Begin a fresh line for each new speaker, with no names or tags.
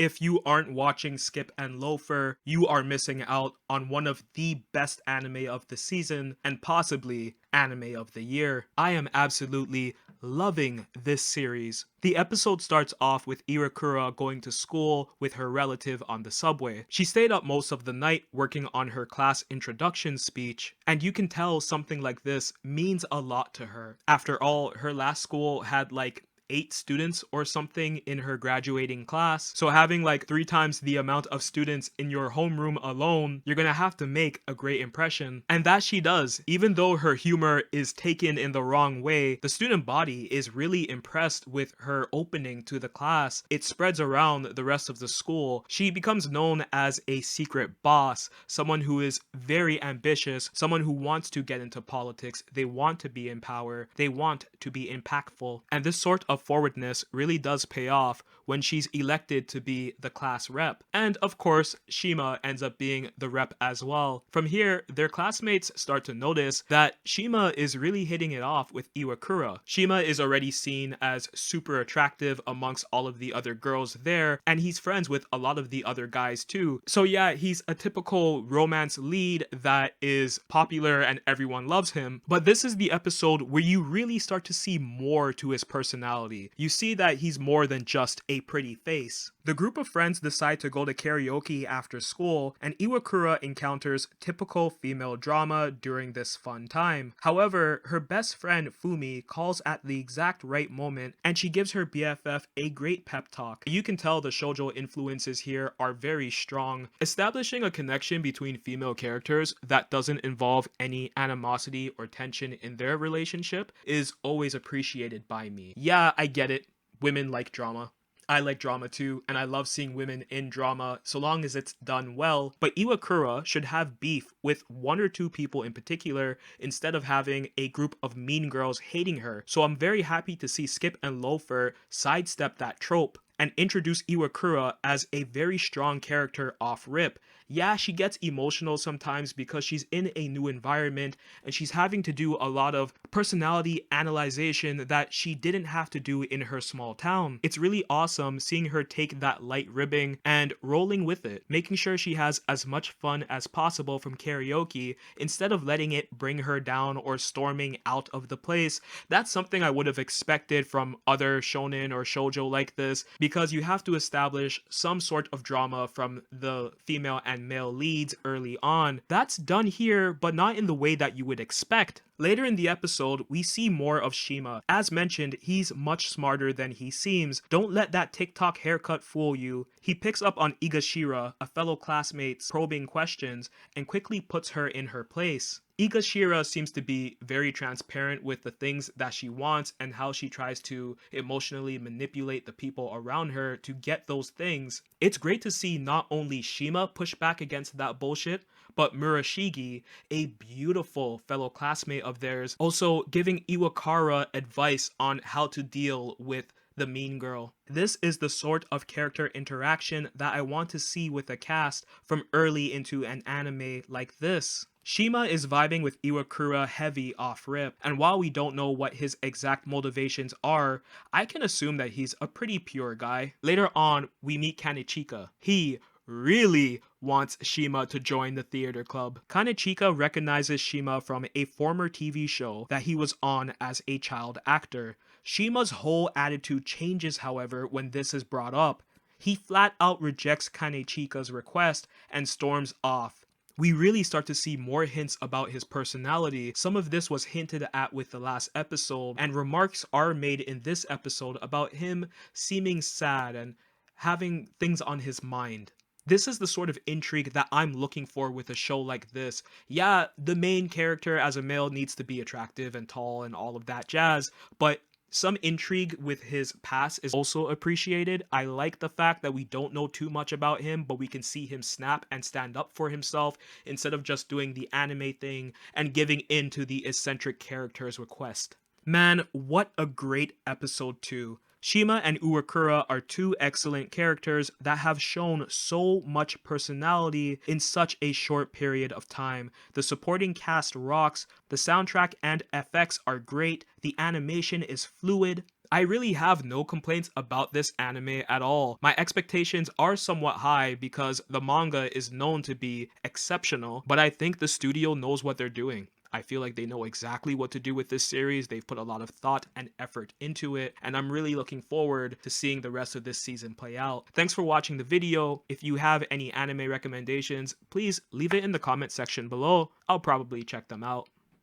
If you aren't watching Skip and Loafer, you are missing out on one of the best anime of the season and possibly anime of the year. I am absolutely loving this series. The episode starts off with Iwakura going to school with her relative on the subway. She stayed up most of the night working on her class introduction speech, and you can tell something like this means a lot to her. After all, her last school had like 8 students or something in her graduating class. So having like 3 times the amount of students in your homeroom alone, you're gonna have to make a great impression. And that she does. Even though her humor is taken in the wrong way, the student body is really impressed with her opening to the class. It spreads around the rest of the school. She becomes known as a secret boss, someone who is very ambitious, someone who wants to get into politics. They want to be in power. They want to be impactful. And this sort of forwardness really does pay off when she's elected to be the class rep. And of course, Shima ends up being the rep as well. From here, their classmates start to notice that Shima is really hitting it off with Iwakura. Shima is already seen as super attractive amongst all of the other girls there, and he's friends with a lot of the other guys too. So yeah, he's a typical romance lead that is popular and everyone loves him, but this is the episode where you really start to see more to his personality. You see that he's more than just a pretty face. The group of friends decide to go to karaoke after school, and Iwakura encounters typical female drama during this fun time. However, her best friend Fumi calls at the exact right moment, and she gives her BFF a great pep talk. You can tell the shoujo influences here are very strong. Establishing a connection between female characters that doesn't involve any animosity or tension in their relationship is always appreciated by me. Yeah, I get it. Women like drama. I like drama too, and I love seeing women in drama so long as it's done well, but Iwakura should have beef with 1 or 2 people in particular instead of having a group of mean girls hating her. So I'm very happy to see Skip and Loafer sidestep that trope and introduce Iwakura as a very strong character off rip. Yeah, she gets emotional sometimes because she's in a new environment and she's having to do a lot of personality analyzation that she didn't have to do in her small town. It's really awesome seeing her take that light ribbing and rolling with it, making sure she has as much fun as possible from karaoke instead of letting it bring her down or storming out of the place. That's something I would have expected from other shonen or shoujo like this, because you have to establish some sort of drama from the female and male leads early on. That's done here, but not in the way that you would expect. Later in the episode, we see more of Shima. As mentioned, he's much smarter than he seems. Don't let that TikTok haircut fool you. He picks up on Igashira, a fellow classmate's probing questions, and quickly puts her in her place. Igashira seems to be very transparent with the things that she wants and how she tries to emotionally manipulate the people around her to get those things. It's great to see not only Shima push back against that bullshit, but Murashigi, a beautiful fellow classmate of theirs, also giving Iwakura advice on how to deal with the mean girl. This is the sort of character interaction that I want to see with a cast from early into an anime like this. Shima is vibing with Iwakura heavy off rip, and while we don't know what his exact motivations are, I can assume that he's a pretty pure guy. Later on, we meet Kanechika. He really wants Shima to join the theater club. Kanechika recognizes Shima from a former TV show that he was on as a child actor. Shima's whole attitude changes, however, when this is brought up. He flat out rejects Kanechika's request and storms off. We really start to see more hints about his personality. Some of this was hinted at with the last episode, and remarks are made in this episode about him seeming sad and having things on his mind. This is the sort of intrigue that I'm looking for with a show like this. Yeah, the main character as a male needs to be attractive and tall and all of that jazz, but some intrigue with his past is also appreciated. I like the fact that we don't know too much about him, but we can see him snap and stand up for himself instead of just doing the anime thing and giving in to the eccentric character's request. Man, what a great episode 2. Shima and Iwakura are 2 excellent characters that have shown so much personality in such a short period of time. The supporting cast rocks, the soundtrack and effects are great, the animation is fluid, I really have no complaints about this anime at all. My expectations are somewhat high because the manga is known to be exceptional, but I think the studio knows what they're doing. I feel like they know exactly what to do with this series. They've put a lot of thought and effort into it, and I'm really looking forward to seeing the rest of this season play out. Thanks for watching the video. If you have any anime recommendations, please leave it in the comment section below. I'll probably check them out.